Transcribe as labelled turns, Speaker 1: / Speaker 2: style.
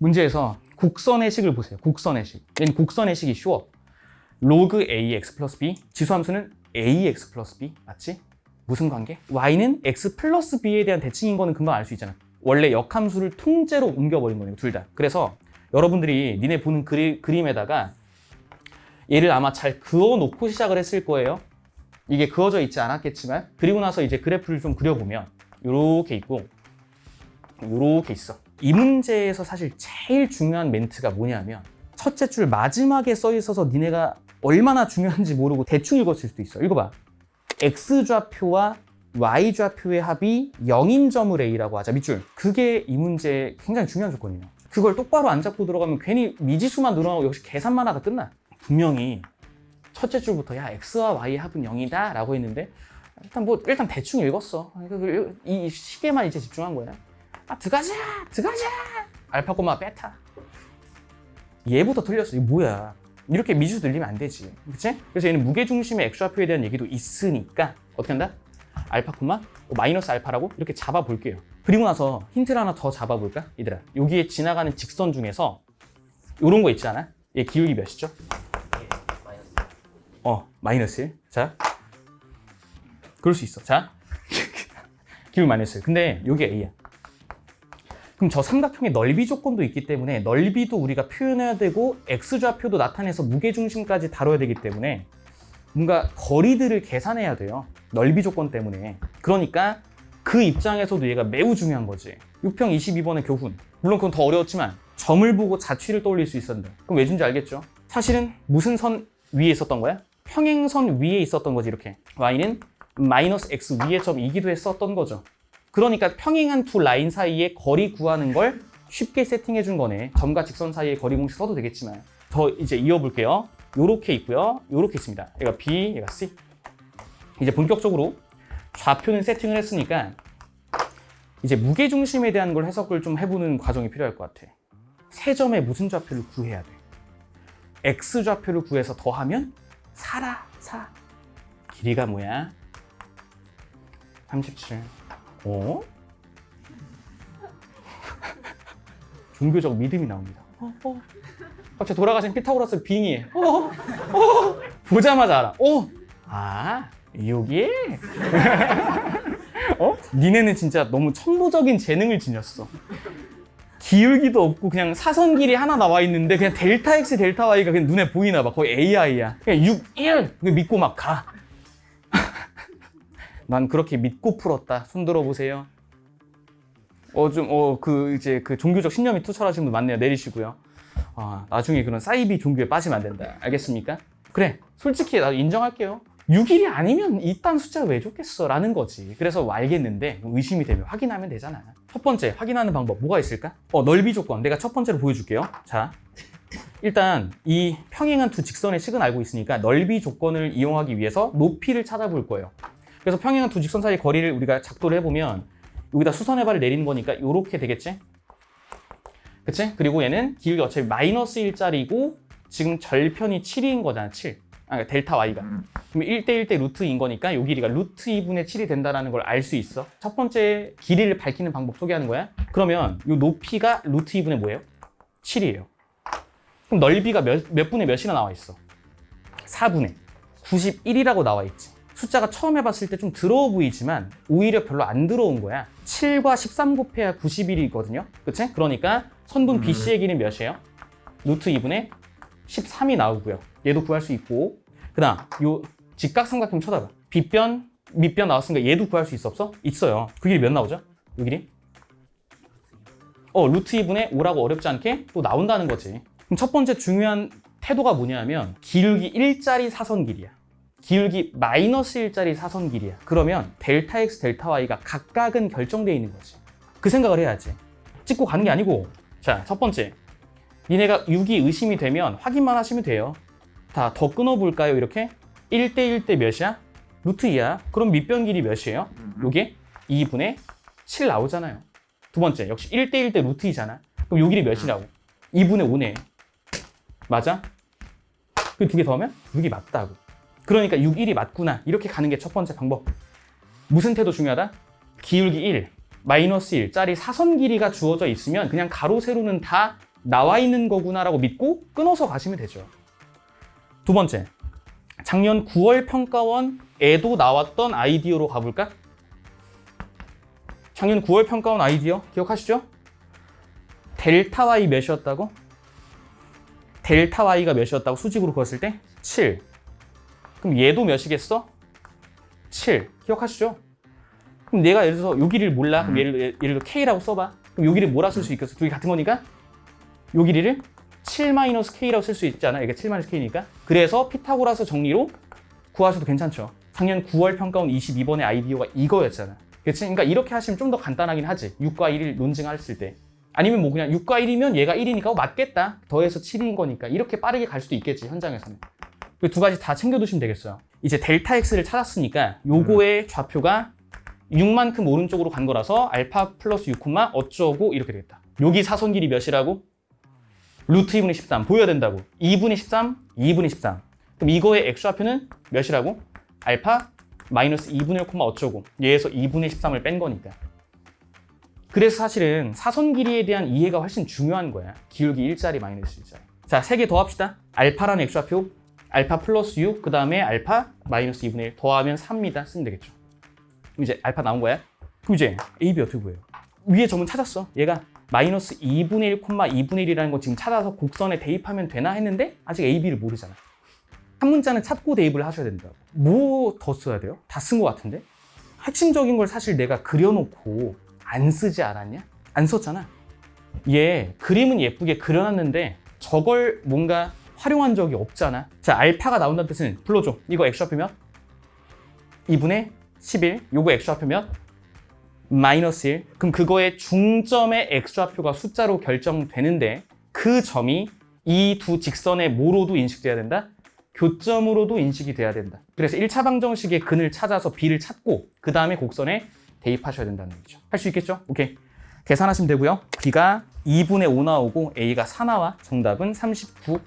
Speaker 1: 문제에서 곡선의 식을 보세요. 곡선의 식. 얘는 곡선의 식이 쉬워. 로그 ax 플러스 b, 지수함수는 ax 플러스 b, 맞지? 무슨 관계? y는 x 플러스 b에 대한 대칭인 거는 금방 알 수 있잖아. 원래 역함수를 통째로 옮겨버린 거네요, 둘 다. 그래서 여러분들이 니네 보는 그림에다가 얘를 아마 잘 그어놓고 시작을 했을 거예요. 이게 그어져 있지 않았겠지만, 그리고 나서 이제 그래프를 좀 그려보면 요렇게 있고 요렇게 있어. 이 문제에서 사실 제일 중요한 멘트가 뭐냐면, 첫째 줄 마지막에 써 있어서 니네가 얼마나 중요한지 모르고 대충 읽었을 수도 있어. 읽어봐. x좌표와 y좌표의 합이 0인 점을 a라고 하자. 밑줄. 그게 이 문제의 굉장히 중요한 조건이에요. 그걸 똑바로 안 잡고 들어가면 괜히 미지수만 늘어나고 역시 계산만 하다 끝나. 분명히 첫째 줄부터 야 x와 y의 합은 0이다 라고 했는데 일단 대충 읽었어. 이 시계만 이제 집중한 거야. 들어가자 알파 꼬마 베타. 얘부터 틀렸어. 이거 뭐야. 이렇게 미지수 늘리면 안 되지. 그치? 그래서 얘는 무게중심의 x좌표에 대한 얘기도 있으니까 어떻게 한다? 알파 콤마 마이너스 알파라고 이렇게 잡아볼게요. 그리고 나서 힌트를 하나 더 잡아볼까? 얘들아, 여기에 지나가는 직선 중에서 이런 거 있지 않아? 얘 기울기 몇이죠? 마이너스 1. 자, 그럴 수 있어. 자, 기울기 마이너스 1. 근데 여기 a야. 그럼 저 삼각형의 넓이 조건도 있기 때문에 넓이도 우리가 표현해야 되고 x좌표도 나타내서 무게중심까지 다뤄야 되기 때문에 뭔가 거리들을 계산해야 돼요. 넓이 조건 때문에. 그러니까 그 입장에서도 얘가 매우 중요한 거지. 6평 22번의 교훈. 물론 그건 더 어려웠지만 점을 보고 자취를 떠올릴 수 있었는데, 그럼 왜 준지 알겠죠? 사실은 무슨 선 위에 있었던 거야? 평행선 위에 있었던 거지. 이렇게 y는 마이너스 x 위의 점이기도 했었던 거죠. 그러니까 평행한 두 라인 사이의 거리 구하는 걸 쉽게 세팅해 준 거네. 점과 직선 사이의 거리 공식 써도 되겠지만 더 이제 이어볼게요. 요렇게 있고요. 요렇게 있습니다. 얘가 B, 얘가 C. 이제 본격적으로 좌표는 세팅을 했으니까 이제 무게중심에 대한 걸 해석을 좀 해보는 과정이 필요할 것 같아. 세 점의 무슨 좌표를 구해야 돼? X좌표를 구해서 더하면 4라, 4. 길이가 뭐야? 37. 종교적 믿음이 나옵니다. 갑자기 돌아가신 피타고라스 빙의. 보자마자 알아. 여기에? 니네는 진짜 너무 천부적인 재능을 지녔어. 기울기도 없고 그냥 사선 길이 하나 나와 있는데 그냥 델타 x 델타 y가 그냥 눈에 보이나 봐. 거의 AI야. 그냥 6, 1 믿고 막 가. 난 그렇게 믿고 풀었다. 손 들어보세요. 이제 그 종교적 신념이 투철하신 분 많네요. 내리시고요. 나중에 그런 사이비 종교에 빠지면 안 된다. 알겠습니까? 그래, 솔직히 나도 인정할게요. 6일이 아니면 이딴 숫자를 왜 줬겠어? 라는 거지. 그래서 알겠는데 의심이 되면 확인하면 되잖아. 첫 번째, 확인하는 방법 뭐가 있을까? 넓이 조건. 내가 첫 번째로 보여줄게요. 자, 일단 이 평행한 두 직선의 식은 알고 있으니까 넓이 조건을 이용하기 위해서 높이를 찾아볼 거예요. 그래서 평행한 두 직선 사이의 거리를 우리가 작도를 해보면 여기다 수선의 발을 내리는 거니까 이렇게 되겠지? 그치? 그리고 얘는 기울기 어차피 마이너스 1짜리고 지금 절편이 7인 거잖아, 7. 그러니까 델타 y가. 그럼 1대1대 루트인 거니까 이 길이가 루트 2분의 7이 된다는 걸 알 수 있어. 첫 번째 길이를 밝히는 방법 소개하는 거야. 그러면 이 높이가 루트 2분의 뭐예요? 7이에요. 그럼 넓이가 몇 분의 몇이나 나와 있어? 4분의 91이라고 나와 있지. 숫자가 처음 해봤을 때 좀 더러워 보이지만 오히려 별로 안 더러운 거야. 7과 13 곱해야 91이거든요. 그치? 그러니까 선분 BC의 길이는 몇이에요? 루트 2분의 13이 나오고요. 얘도 구할 수 있고, 그 다음 요 직각삼각형 쳐다봐. 빗변, 밑변 나왔으니까 얘도 구할 수 있어 없어? 있어요. 그 길이 몇 나오죠? 요 길이? 루트 2분의 5라고 어렵지 않게 또 나온다는 거지. 그럼 첫 번째 중요한 태도가 뭐냐면 기울기 1짜리 사선 길이야. 기울기 마이너스 1짜리 사선 길이야. 그러면 델타 x, 델타 y가 각각은 결정되어 있는 거지. 그 생각을 해야지. 찍고 가는 게 아니고. 자, 첫 번째. 니네가 6이 의심이 되면 확인만 하시면 돼요. 더 끊어볼까요? 이렇게 1대1대 몇이야? 루트 2야. 그럼 밑변 길이 몇이에요? 요게 2분의 7 나오잖아요. 두 번째, 역시 1대1대 루트 2잖아. 그럼 요 길이 몇이라고? 2분의 5네. 맞아? 그 두 개 더하면 6이 맞다고. 그러니까 6, 1이 맞구나. 이렇게 가는 게 첫 번째 방법. 무슨 태도 중요하다? 기울기 1, 마이너스 1짜리 사선 길이가 주어져 있으면 그냥 가로, 세로는 다 나와 있는 거구나라고 믿고 끊어서 가시면 되죠. 두 번째, 작년 9월 평가원에도 나왔던 아이디어로 가볼까? 작년 9월 평가원 아이디어 기억하시죠? 델타 y 몇이었다고? 델타 y가 몇이었다고 수직으로 그었을 때? 7. 그럼 얘도 몇이겠어? 7. 기억하시죠? 그럼 내가 예를 들어서 요 길이를 몰라. 그럼 예를 들어 k라고 써봐. 그럼 요 길이를 뭐라 쓸 수 있겠어? 두 개 같은 거니까 요 길이를 7-k라고 쓸 수 있잖아. 이게 7-k니까. 그래서 피타고라스 정리로 구하셔도 괜찮죠. 작년 9월 평가원 22번의 아이디어가 이거였잖아. 그치? 그러니까 이렇게 하시면 좀 더 간단하긴 하지. 6과 1을 논증했을 때. 아니면 뭐 그냥 6과 1이면 얘가 1이니까 맞겠다. 더해서 7인 거니까. 이렇게 빠르게 갈 수도 있겠지, 현장에서는. 그 두 가지 다 챙겨두시면 되겠어요. 이제 델타 x를 찾았으니까 요거의 좌표가 6만큼 오른쪽으로 간 거라서 알파 플러스 6, 어쩌고 이렇게 되겠다. 여기 사선 길이 몇이라고? 루트 2분의 13 보여야 된다고. 2분의 13, 2분의 13. 그럼 이거의 x좌표는 몇이라고? 알파 마이너스 2분의 1, 어쩌고. 얘에서 2분의 13을 뺀 거니까. 그래서 사실은 사선 길이에 대한 이해가 훨씬 중요한 거야. 기울기 1짜리 마이너스 1짜리. 자, 3개 더합시다. 알파라는 x좌표, 알파 플러스 6, 그 다음에 알파 마이너스 2분의 1 더하면 4입니다. 쓰면 되겠죠. 그럼 이제 알파 나온 거야. 그럼 이제 AB 어떻게 구해요? 위에 점은 찾았어. 얘가 마이너스 2분의 1, 2분의 1이라는 거 지금 찾아서 곡선에 대입하면 되나 했는데 아직 AB를 모르잖아. 한 문자는 찾고 대입을 하셔야 된다고. 뭐 더 써야 돼요? 다 쓴 거 같은데? 핵심적인 걸 사실 내가 그려놓고 안 쓰지 않았냐? 안 썼잖아. 얘 그림은 예쁘게 그려놨는데 저걸 뭔가 활용한 적이 없잖아. 자, 알파가 나온다는 뜻은 불러줘. 이거 x좌표면 2분의 11, 요거 x좌표면 마이너스 1. 그럼 그거의 중점의 x좌표가 숫자로 결정되는데 그 점이 이 두 직선의 뭐로도 인식돼야 된다? 교점으로도 인식이 돼야 된다. 그래서 1차 방정식의 근을 찾아서 b를 찾고 그 다음에 곡선에 대입하셔야 된다는 얘기죠. 할 수 있겠죠? 오케이. 계산하시면 되고요. b가 2분의 5 나오고 a가 4 나와. 정답은 39.